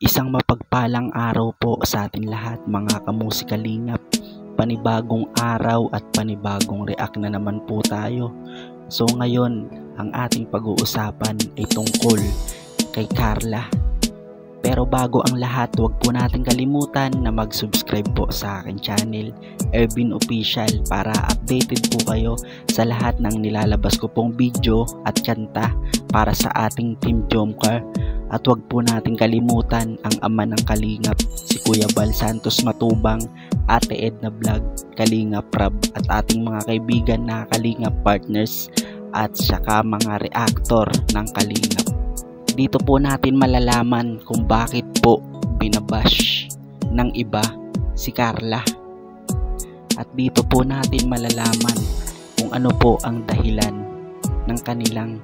Isang mapagpalang araw po sa atin lahat mga kamusikalingap. Panibagong araw at panibagong react na naman po tayo. So ngayon, ang ating pag-uusapan ay tungkol kay Carla. Pero bago ang lahat, huwag po natin kalimutan na mag-subscribe po sa aking channel, Ervin Official, para updated po kayo sa lahat ng nilalabas ko pong video at kanta para sa ating Team Jomcar. At huwag po natin kalimutan ang ama ng Kalingap, si Kuya Bal Santos Matubang, Ate Edna Vlog, Kalingap Rab, at ating mga kaibigan na Kalingap partners at saka mga reactor ng Kalingap. Dito po natin malalaman kung bakit po binabash ng iba si Carla. At dito po natin malalaman kung ano po ang dahilan ng kanilang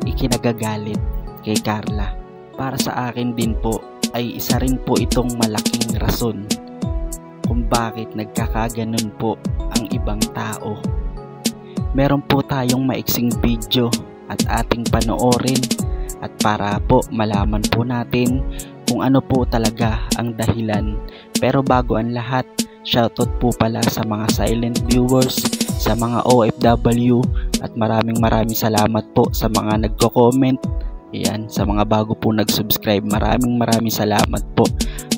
ikinagagalit kay Carla. Para sa akin din po ay isa rin po itong malaking rason kung bakit nagkakaganon po ang ibang tao. Meron po tayong maiksing video at ating panoorin at para po malaman po natin kung ano po talaga ang dahilan. Pero bago ang lahat, shoutout po pala sa mga silent viewers, sa mga OFW, at maraming salamat po sa mga nagko-comment. Ayan, sa mga bago po nag-subscribe, maraming salamat po.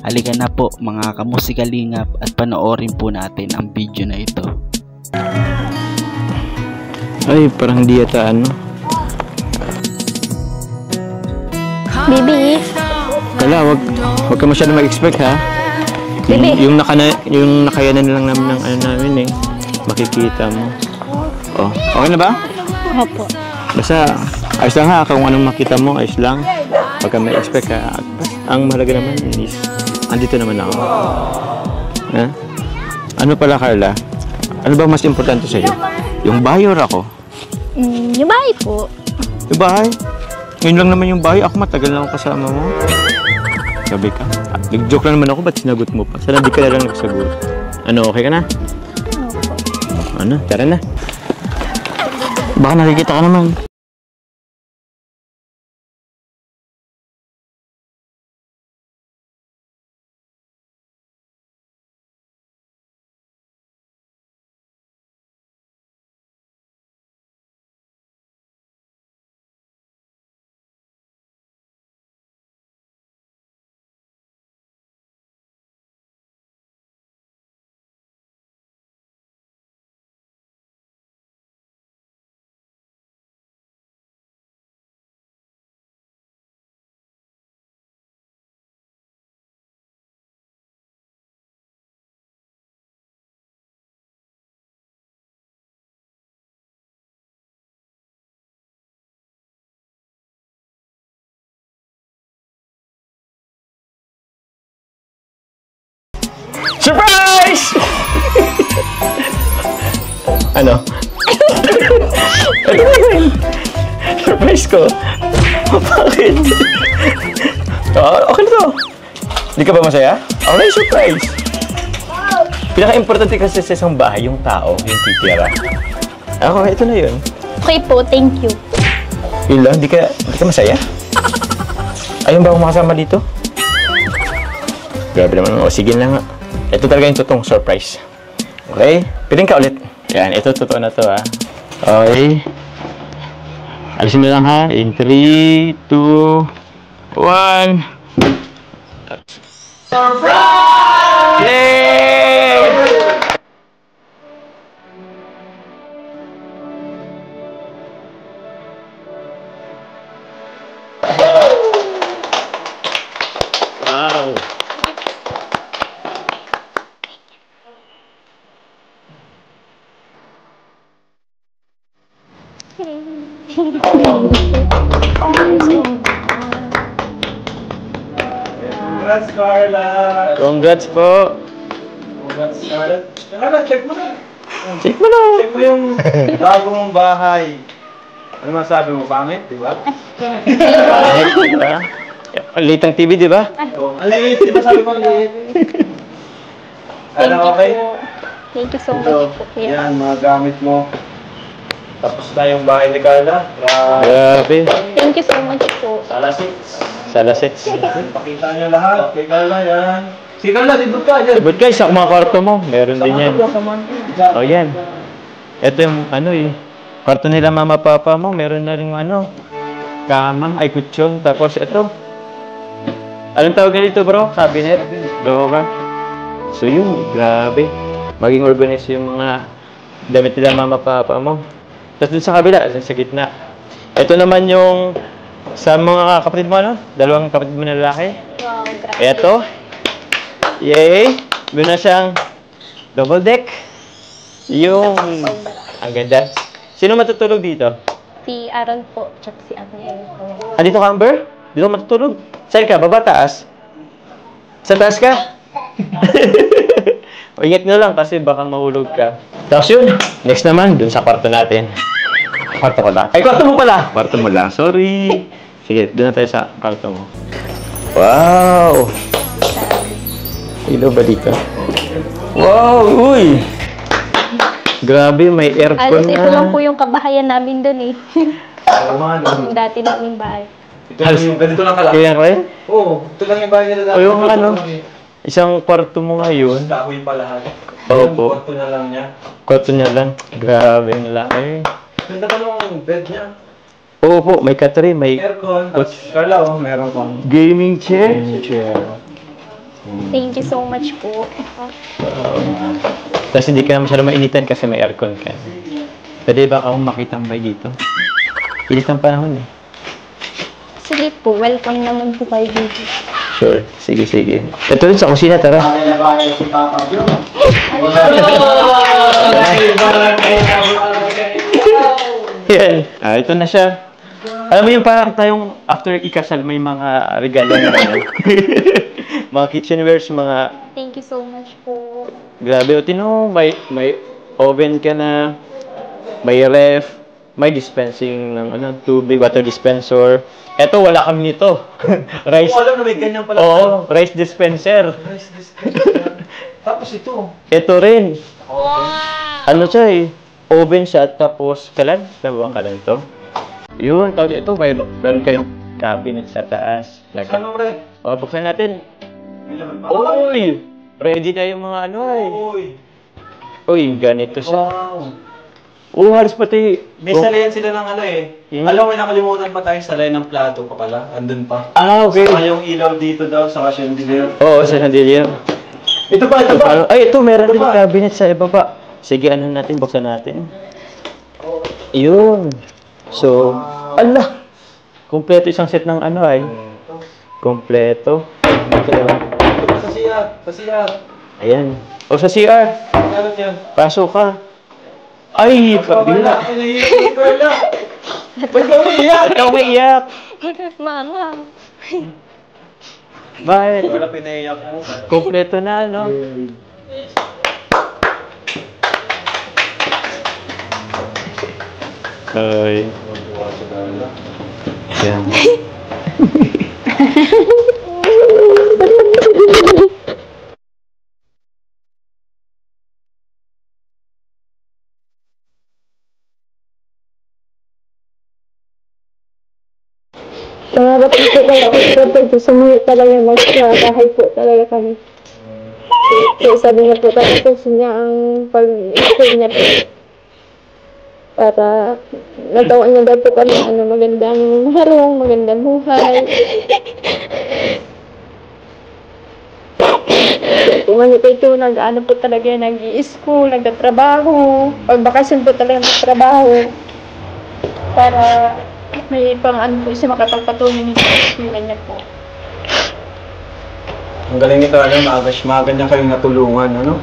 Halika na po mga kamusikalingap at panoorin po natin ang video na ito. Ay, parang di yata ano. Bibi. Kala, wag ka masyado mag-expect ha. Bibi. Yung nakayanan lang namin ng ano namin eh. Makikita mo. Oh, okay na ba? Opo. Basta ayos lang ha, kung anong makita mo, ayos lang. Wag ka ma-expect ha. Ang mahalaga naman is, andito naman ako. Ha? Ano pala Carla? Ano ba mas importante sa'yo? Yung bahay or ako? Yung bahay po. Yung bahay? Ngayon lang naman yung bahay. Ako matagal na ako kasama mo. Gabi ka. Nag-joke lang naman ako, ba't sinagot mo pa? Sana di ka na lang nagsagot. Ano, okay ka na? Opo. Ano, tara na. Baka nakikita ka naman. Surprise! Ano? Surprise ko? Bakit? Okay na to. Hindi ka ba masaya? Ako na yung surprise. Pinaka-importante kasi sa isang bahay, yung tao, yung titira. Ako, ito na yun. Okay po, thank you. Yun lang, hindi ka masaya? Ayun ba akong makasama dito? Grabe naman. O, sige na nga. Ito talaga yung totoong surprise. Okay? Piling ka ulit. Yan, ito totoo na to ha. Okay. Alisin mo lang ha. In 3, 2, 1. Surprise! Yay! Wow! Congrats, Carla! Congrats po! Congrats, Carla! Carla, check mo na! Check mo na! Check mo yung bago mong bahay. Ano masabi mo? Pangit, di ba? Diba? Late ang TV, di ba? Ang liit, di ba sabi mo ang liit? Ano, okay? Thank you so Ito, much po. Yeah. yan, mga gamit mo. Tapos na yung bahay ni Carla. Grabe. Thank you so much po. Alas 6. Sa Lasets. Pakita niyo lahat. Kay Carla yan. Si Carla, dito ka dyan. But guys, sa mga kwarto mo, meron din yan. O yan. Ito yung ano eh. Kwarto nila mama papa mo, meron na rin ano. Kama, ay kutsyon. Tapos ito. Anong tawag na dito bro? Cabinet? Drawer. So yun, grabe. Maging organized yung mga damit nila mama papa mo. Tapos dun sa kabila, sa gitna. Ito naman yung sa mga kapatid mo ano? Dalawang kapatid mo na lalaki. Wow, grabe. Ito. Yay! Meron na siyang double deck. Yung... Ang ganda. Sino matutulog dito? Si Aaron po, tsaka si Aaron. Andito ka, Amber? Dito matutulog? Saan ka? Baba, taas? Sa taas ka? O, ingat nyo lang kasi baka mahulog ka. Tapos yun. Next naman, dun sa kwarto natin. Kwarto ko lang. Ay, kwarto mo pala! Kwarto mo lang. Sorry. Sige, dun na tayo sa kwarto mo. Wow! Ilaw ba dito? Wow! Uy! Grabe, may aircon Alos, na. ito lang po yung kabahayan namin doon eh. Yung dati naming bahay. Ito lang yung ganito lang kalaki. Kaya rin? Oo, ito lang yung bahay nila dati. O yung ano, isang kwarto mo ngayon. Kahoy pa lahat. Opo. Kwarto na lang niya. Kwarto niya lang. Grabe, ang laki. Ganda pa nung bed niya. Oo po, may katri, may Aircon. Tapos, Carla, oh, meron kang gaming chair. chair. Thank you so much po. Tapos hindi ka na masyado mainitan kasi may aircon ka. Pwede ba akong makitambay dito? Init ang panahon eh. Sige po, welcome naman po kayo dito. Sure. Sige, sige. Ito rin sa kusina, tara. Yan. Ito na siya. Alam mo yung parang tayong after ikasal may mga regalo na ano. Mga kitchenwares, mga... Thank you so much po. Grabe, o tino, may oven ka na, may ref, may dispensing ng ano, tubig, water dispenser. Eto, wala kami nito. Rice. Oh, alam na may ganyan pala. Oo, rice dispenser. Rice dispenser. Tapos ito. Ito rin. Ano siya eh, oven siya, tapos kalan. Tama ba kalan to? Yun, tawag ito, meron kayong cabinet sa taas. Anong red? O, buksan natin. Uy! Ready na yung mga ano eh. Uy. Uy, ganito siya. Wow. Halos pati... May salayan sila ng ano eh. Alam mo, may nakalimutan pa tayo salayan ng plato pa pala. Andun pa. Ah, okay. Saka yung ilaw dito daw, saka chandelier. Oo, sa chandelier. Ito pa, ito pa. Ay, ito, meron Ito din pa. cabinet sa ibaba. Sige, ano natin, buksan natin. Yun. So, ala! Kompleto isang set ng ano ay. Kompleto. Sa CR, sa CR. Ayan. O sa CR. Meron yan. Pasok ka. Ay, pabila. Wala, pinahiyak ko wala. Ba't ka umiiyak? Ba't ka umiiyak? Mama. Bakit? Wala pinahiyak mo. Kompleto na, no? Ay. Yan. Pangarap ko po talaga, sumulit talaga magkabahay po talaga kami. So sabi niya po talaga gusto niya ang pag-school niya po. Para nagawaan niya daw po kami magandang harong, magandang buhay. Kung ano po ito, nag-ano po talaga, nag-i-school, nagtatrabaho. Pag bakasyon po talaga nagtatrabaho. Para may pang ano po siya makapagpatuloy nito sa niya po. Ang galing nito, ano, maaga niya kayong natulungan, ano?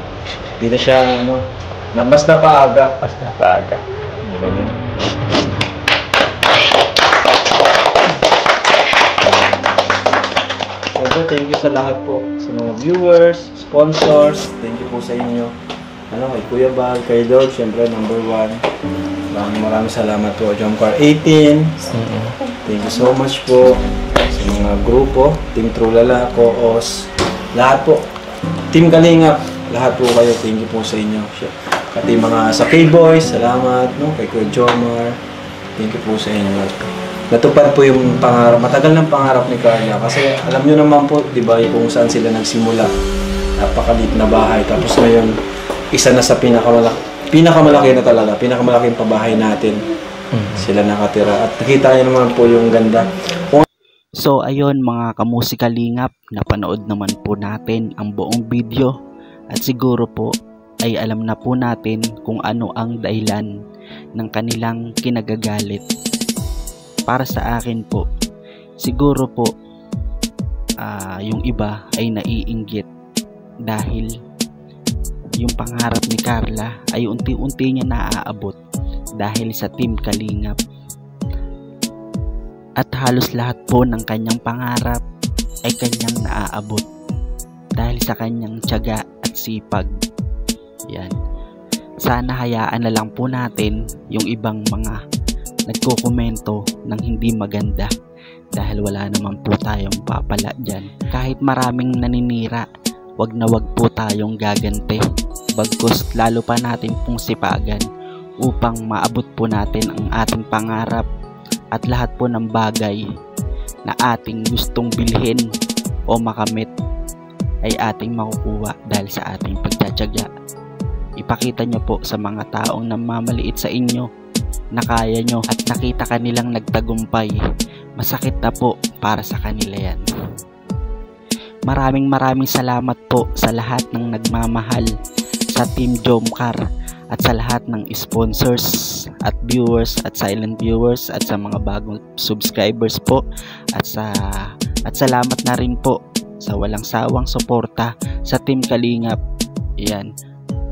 Hindi na siya, ano, mas napaaga. Mas napaaga. Ganyan. Siyempre, thank you sa lahat po. Sa mga viewers, sponsors, thank you po sa inyo. Ano, kay Kuya Bal, kay Lord, siyempre, number 1. Maraming salamat po, Jomcar 18. Thank you so much po sa mga grupo, Team Trulala, Koos, lahat po. Team Kalingap, lahat po kayo, thank you po sa inyo. Pati mga sa K-Boys, salamat, no? Kay Kuya Jomar, thank you po sa inyo. natupad po yung pangarap, matagal ng pangarap ni Carla. Kasi alam nyo naman po, di ba, kung saan sila nagsimula. Napakaliit na bahay. Tapos ngayon, isa na sa pinakamalaki na talaga, pinakamalaking pabahay natin. Sila nakatira. At nakita nyo naman po yung ganda. So ayun mga kamusikalingap, napanood naman po natin ang buong video. At siguro po ay alam na po natin kung ano ang dahilan ng kanilang kinagagalit. Para sa akin po, siguro po yung iba ay naiinggit dahil yung pangarap ni Carla ay unti-unti niya naaabot dahil sa Team Kalingap. At halos lahat po ng kanyang pangarap ay kanyang naaabot dahil sa kanyang tiyaga at sipag. Yan. Sana hayaan na lang po natin yung ibang mga nagkokomento ng hindi maganda dahil wala naman po tayong papala dyan. Kahit maraming naninira, wag na wag po tayong gaganti. Bagkus lalo pa natin pong sipagan upang maabot po natin ang ating pangarap at lahat po ng bagay na ating gustong bilhin o makamit ay ating makukuha dahil sa ating pagtsatsaga. Ipakita nyo po sa mga taong namamaliit sa inyo na kaya nyo at nakita kanilang nagtagumpay. Masakit na po para sa kanila yan. Maraming salamat po sa lahat ng nagmamahal sa Team Jomcar at sa lahat ng sponsors at viewers at silent viewers at sa mga bagong subscribers po at salamat na rin po sa walang sawang suporta sa Team Kalingap. Yan.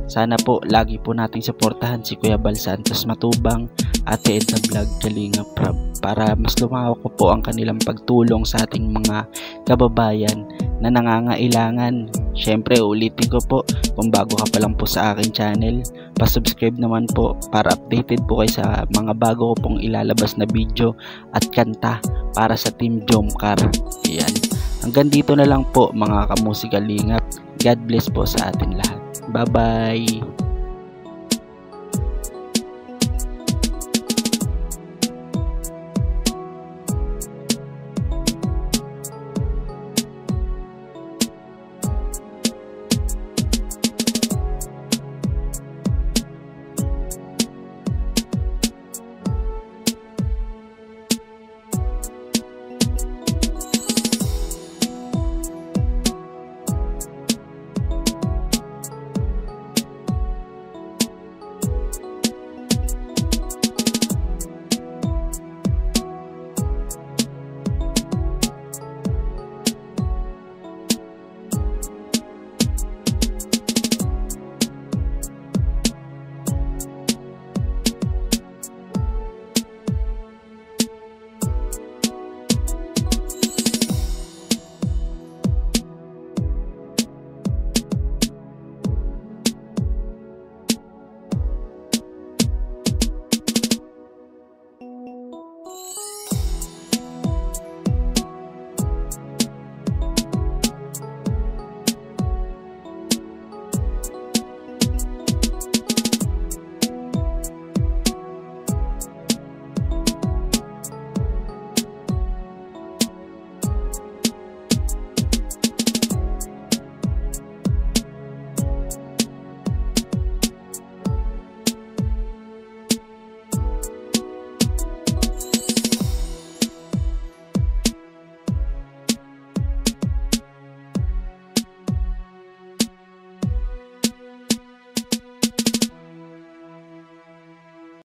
Sana po lagi po nating suportahan si Kuya Bal Santos Matubang, Ate Edna Vlog, Kalingap Prab para mas lumawak po ang kanilang pagtulong sa ating mga kababayan na nangangailangan. Syempre ulitin ko po, kung bago ka pa lang po sa aking channel, pa-subscribe naman po para updated po kayo sa mga bago ko pong ilalabas na video at kanta para sa Team Jomcar. Yan. Hanggang dito na lang po mga kamusikalingap. God bless po sa atin lahat. Bye-bye!